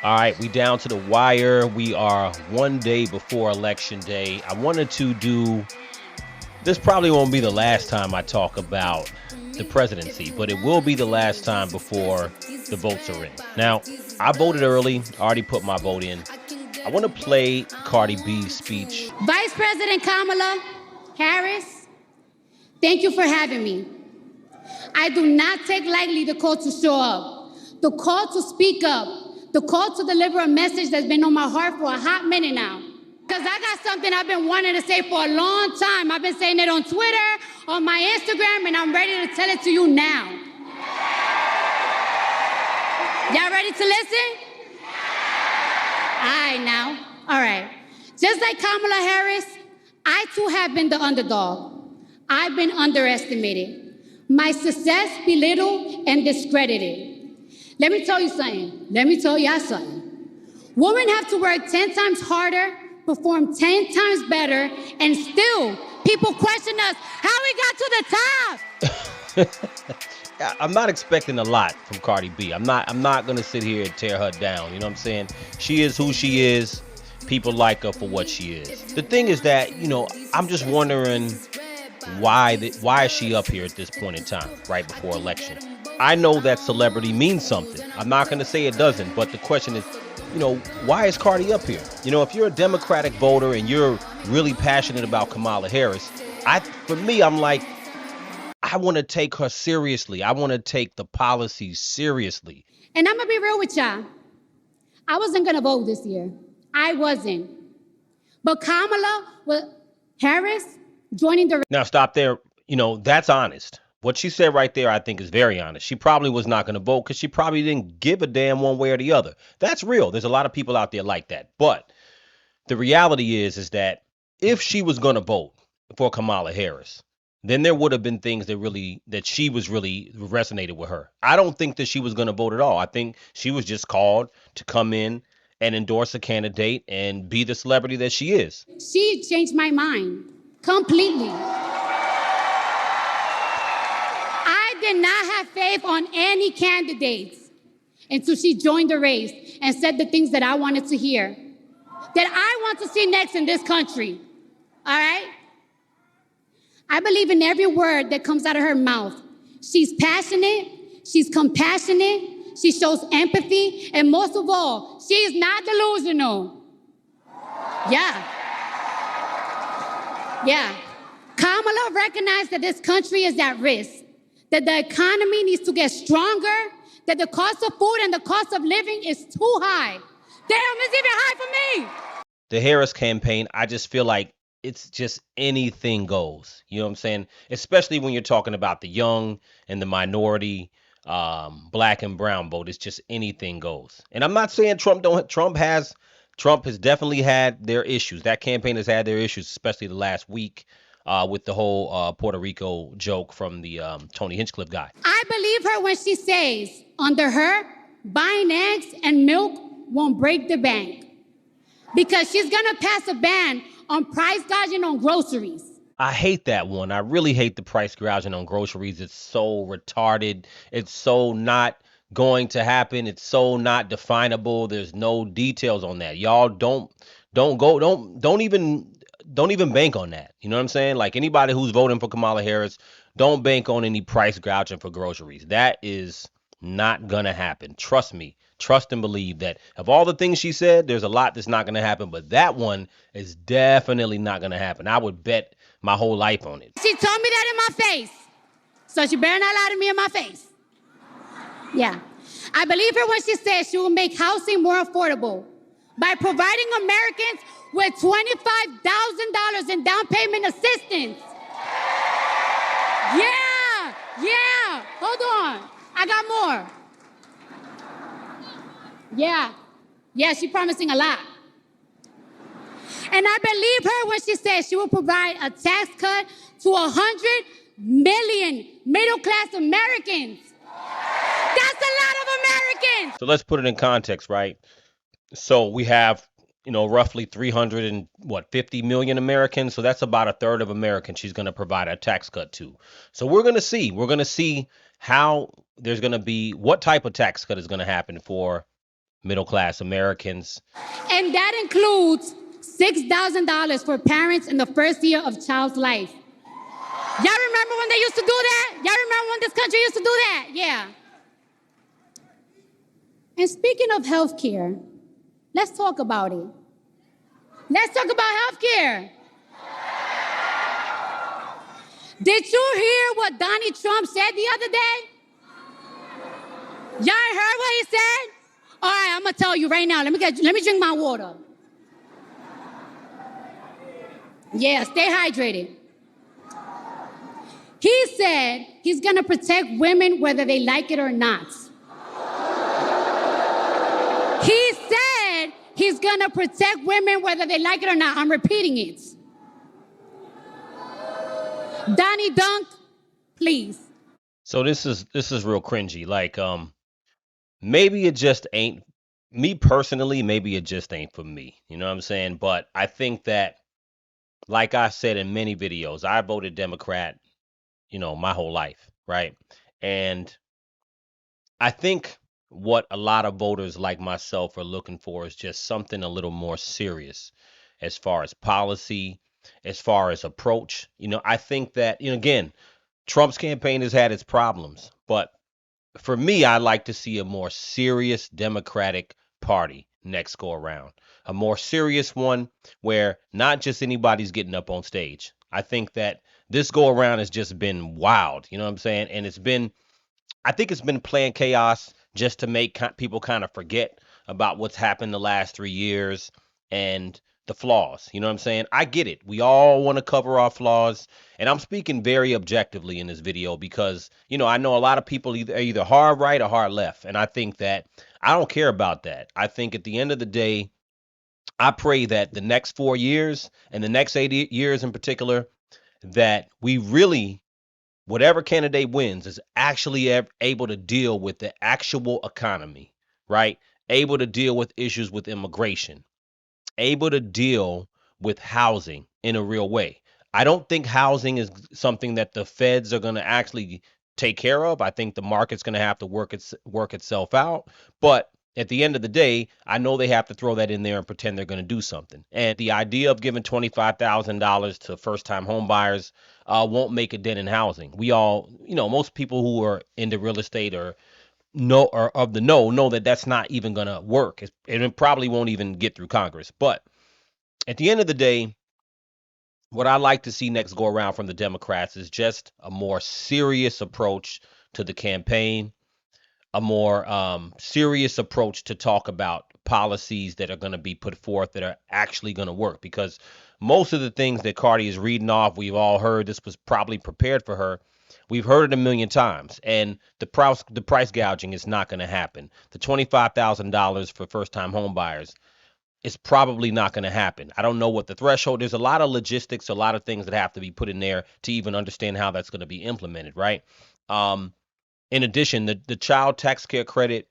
All right, we down to the wire. We are one day before election day. I wanted to do this, probably won't be the last time I talk about the presidency, but it will be the last time before the votes are in. Now, I voted early, already put my vote in. I want to play Cardi B's speech. Vice President Kamala Harris, thank you for having me. I do not take lightly the call to show up, the call to speak up, the call to deliver a message that's been on my heart for a hot minute now. Because I got something I've been wanting to say for a long time. I've been saying it on Twitter, on my Instagram, and I'm ready to tell it to you now. Y'all ready to listen? All right, now. All right. Just like Kamala Harris, I too have been the underdog. I've been underestimated. My success belittled and discredited. Let me tell you something. Let me tell y'all something. Women have to work 10 times harder, perform 10 times better, and still people question us how we got to the top. I'm not expecting a lot from Cardi B. I'm not gonna sit here and tear her down. You know what I'm saying? She is who she is. People like her for what she is. The thing is that, I'm just wondering why is she up here at this point in time, right before election? I know that celebrity means something. I'm not gonna say it doesn't, but the question is, why is Cardi up here? If you're a Democratic voter and you're really passionate about Kamala Harris, I'm like, I want to take her seriously. I want to take the policies seriously. And I'm going to be real with y'all. I wasn't going to vote this year. I wasn't. But Kamala Harris joining the... Now, stop there. That's honest. What she said right there, I think, is very honest. She probably was not going to vote because she probably didn't give a damn one way or the other. That's real. There's a lot of people out there like that. But the reality is that if she was going to vote for Kamala Harris, then there would have been things that she was really resonated with her. I don't think that she was going to vote at all. I think she was just called to come in and endorse a candidate and be the celebrity that she is. She changed my mind completely. I did not have faith on any candidates until she joined the race and said the things that I wanted to hear, that I want to see next in this country. All right? I believe in every word that comes out of her mouth. She's passionate, she's compassionate, she shows empathy, and most of all, she is not delusional. Yeah. Kamala recognized that this country is at risk, that the economy needs to get stronger, that the cost of food and the cost of living is too high. Damn, it's even high for me. The Harris campaign, I just feel like it's just anything goes. You know what I'm saying? Especially when you're talking about the young and the minority, black and brown vote. It's just anything goes. And I'm not saying Trump has definitely had their issues. That campaign has had their issues, especially the last week with the whole Puerto Rico joke from the Tony Hinchcliffe guy. I believe her when she says, under her, buying eggs and milk won't break the bank. Because she's going to pass a ban on price gouging on groceries. I hate that one. I really hate the price gouging on groceries. It's so retarded. It's so not going to happen. It's so not definable. There's no details on that. Y'all don't even bank on that. You know what I'm saying? Like anybody who's voting for Kamala Harris, don't bank on any price gouging for groceries. That is not gonna happen. Trust me. Trust and believe that of all the things she said, there's a lot that's not going to happen, but that one is definitely not going to happen. I would bet my whole life on it. She told me that in my face, so she better not lie to me in my face. Yeah. I believe her when she says she will make housing more affordable by providing Americans with $25,000 in down payment assistance. Yeah. Hold on. I got more. Yeah, she's promising a lot. And I believe her when she says she will provide a tax cut to 100 million middle-class Americans. That's a lot of Americans. So let's put it in context, right? So we have, roughly 350 million Americans. So that's about a third of Americans she's going to provide a tax cut to. So we're going to see how there's going to be, what type of tax cut is going to happen for middle class Americans. And that includes $6,000 for parents in the first year of child's life. Y'all remember when they used to do that? Y'all remember when this country used to do that? Yeah. And speaking of healthcare, let's talk about it. Let's talk about healthcare. Did you hear what Donald Trump said the other day? Y'all heard what he said? All right, I'm gonna tell you right now. Let me drink my water. Yeah, stay hydrated. He said he's gonna protect women whether they like it or not. He said he's gonna protect women whether they like it or not. I'm repeating it. Donnie Dunk, please. So this is real cringy. Like, maybe it just ain't me personally, maybe it just ain't for me. You know what I'm saying? But I think that, like I said in many videos, I voted Democrat, my whole life, right? And I think what a lot of voters like myself are looking for is just something a little more serious as far as policy, as far as approach. I think that, again, Trump's campaign has had its problems, but for me, I like to see a more serious Democratic Party next go around. A more serious one where not just anybody's getting up on stage. I think that this go around has just been wild. You know what I'm saying? And I think it's been planned chaos just to make people kind of forget about what's happened the last 3 years and the flaws. You know what I'm saying? I get it. We all want to cover our flaws. And I'm speaking very objectively in this video because, I know a lot of people either hard right or hard left. And I think that I don't care about that. I think at the end of the day, I pray that the next 4 years and the next 80 years in particular, that we really, whatever candidate wins, is actually able to deal with the actual economy, right? Able to deal with issues with immigration, able to deal with housing in a real way. I don't think housing is something that the feds are going to actually take care of. I think the market's going to have to work itself out. But at the end of the day, I know they have to throw that in there and pretend they're going to do something. And the idea of giving $25,000 to first-time home buyers won't make a dent in housing. We all, most people who are into real estate or of the know that that's not even going to work. It probably won't even get through Congress. But at the end of the day, what I like to see next go around from the Democrats is just a more serious approach to the campaign, a more serious approach to talk about policies that are going to be put forth that are actually going to work. Because most of the things that Cardi is reading off, we've all heard. This was probably prepared for her. We've heard it a million times, and the price gouging is not going to happen. The $25,000 for first-time home buyers is probably not going to happen. I don't know what the threshold. There's a lot of logistics, a lot of things that have to be put in there to even understand how that's going to be implemented, right? In addition, the child tax care credit,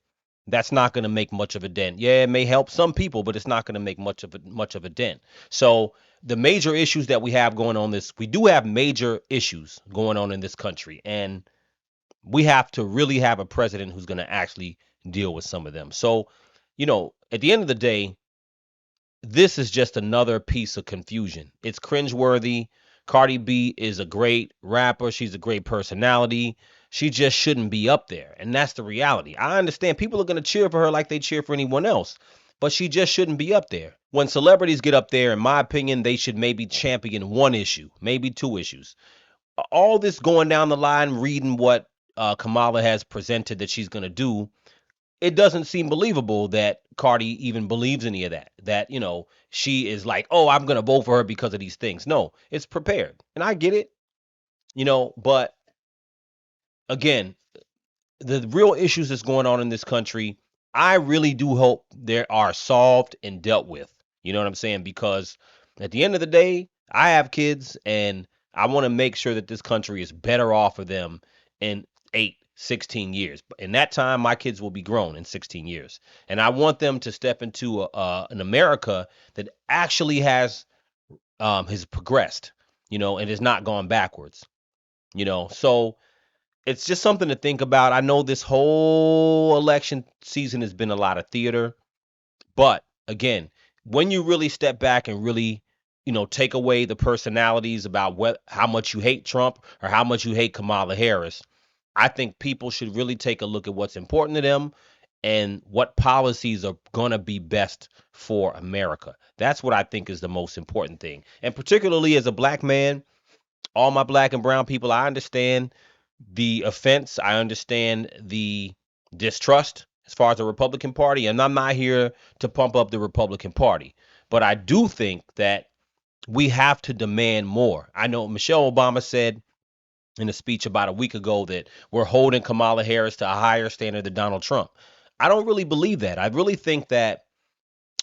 that's not going to make much of a dent. Yeah, it may help some people, but it's not going to make much of a dent. So the major issues that we have going on we do have major issues going on in this country, and we have to really have a president who's going to actually deal with some of them. So, at the end of the day, this is just another piece of confusion. It's cringeworthy. Cardi B is a great rapper. She's a great personality. She just shouldn't be up there. And that's the reality. I understand people are going to cheer for her like they cheer for anyone else, but she just shouldn't be up there. When celebrities get up there, in my opinion, they should maybe champion one issue, maybe two issues. All this going down the line, reading what Kamala has presented that she's going to do, it doesn't seem believable that Cardi even believes any of that. That, she is like, oh, I'm going to vote for her because of these things. No, it's prepared. And I get it, but again, the real issues that's going on in this country, I really do hope they are solved and dealt with. You know what I'm saying? Because at the end of the day, I have kids and I want to make sure that this country is better off for them in 16 years. In that time, my kids will be grown in 16 years. And I want them to step into an America that actually has progressed, and has not gone backwards, So it's just something to think about. I know this whole election season has been a lot of theater, but again, when you really step back and really, take away the personalities about how much you hate Trump or how much you hate Kamala Harris, I think people should really take a look at what's important to them and what policies are going to be best for America. That's what I think is the most important thing. And particularly as a black man, all my black and brown people, I understand the offense. I understand the distrust as far as the Republican Party. And I'm not here to pump up the Republican Party. But I do think that we have to demand more. I know Michelle Obama said in a speech about a week ago that we're holding Kamala Harris to a higher standard than Donald Trump. I don't really believe that. I really think that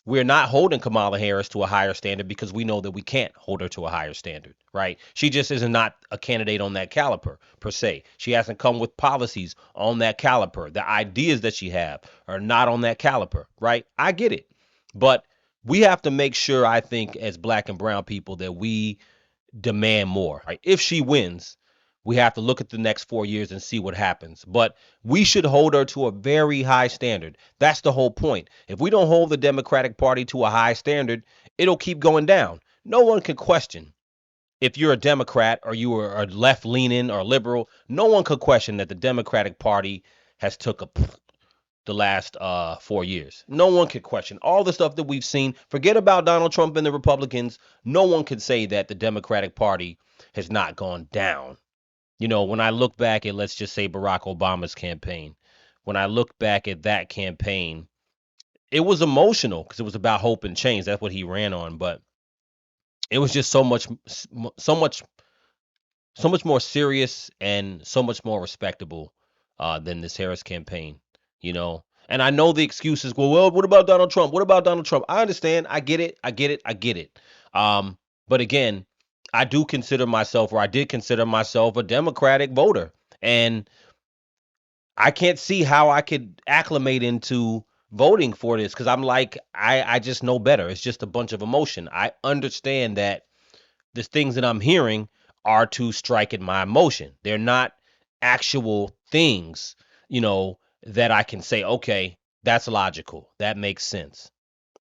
we're not holding Kamala Harris to a higher standard because we know that we can't hold her to a higher standard, right? She just is not a candidate on that caliber per se. She hasn't come with policies on that caliber. The ideas that she have are not on that caliber, right? I get it. But we have to make sure, I think, as black and brown people, that we demand more. Right? If she wins, we have to look at the next 4 years and see what happens. But we should hold her to a very high standard. That's the whole point. If we don't hold the Democratic Party to a high standard, it'll keep going down. No one can question if you're a Democrat or you are a left leaning or liberal. No one could question that the Democratic Party has took the last 4 years. No one could question all the stuff that we've seen. Forget about Donald Trump and the Republicans. No one could say that the Democratic Party has not gone down. When I look back at, let's just say, Barack Obama's campaign, when I look back at that campaign, it was emotional because it was about hope and change. That's what he ran on. But it was just so much so much more serious and so much more respectable than this Harris campaign, you know. And I know the excuses. Well, what about Donald Trump? What about Donald Trump? I understand. I get it. I get it. I get it. But again, I do consider myself, or I did consider myself, a Democratic voter, and I can't see how I could acclimate into voting for this because I'm like, I just know better. It's just a bunch of emotion. I understand that the things that I'm hearing are to strike at my emotion. They're not actual things, that I can say, okay, that's logical. That makes sense.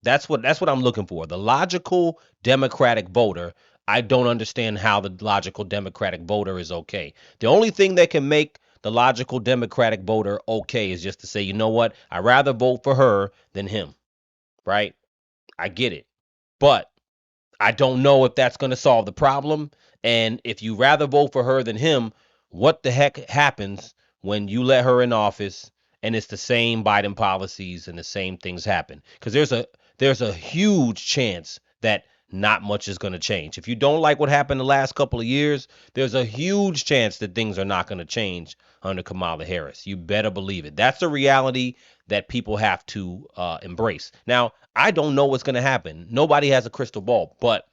That's what I'm looking for. The logical Democratic voter. I don't understand how the logical Democratic voter is okay. The only thing that can make the logical Democratic voter okay is just to say, you know what? I'd rather vote for her than him, right? I get it. But I don't know if that's going to solve the problem. And if you rather vote for her than him, what the heck happens when you let her in office and it's the same Biden policies and the same things happen? Because there's a huge chance that not much is going to change. If you don't like what happened the last couple of years, there's a huge chance that things are not going to change under Kamala Harris. You better believe it. That's the reality that people have to embrace. Now, I don't know what's going to happen. Nobody has a crystal ball, but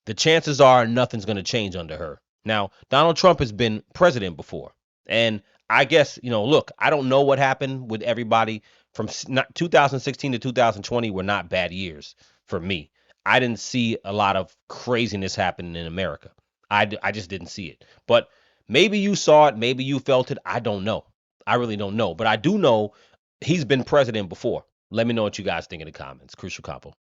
the chances are nothing's going to change under her. Now, Donald Trump has been president before. And I guess, look, I don't know what happened with everybody from 2016 to 2020 were not bad years for me. I didn't see a lot of craziness happening in America. I just didn't see it. But maybe you saw it. Maybe you felt it. I don't know. I really don't know. But I do know he's been president before. Let me know what you guys think in the comments. Crucial Combo.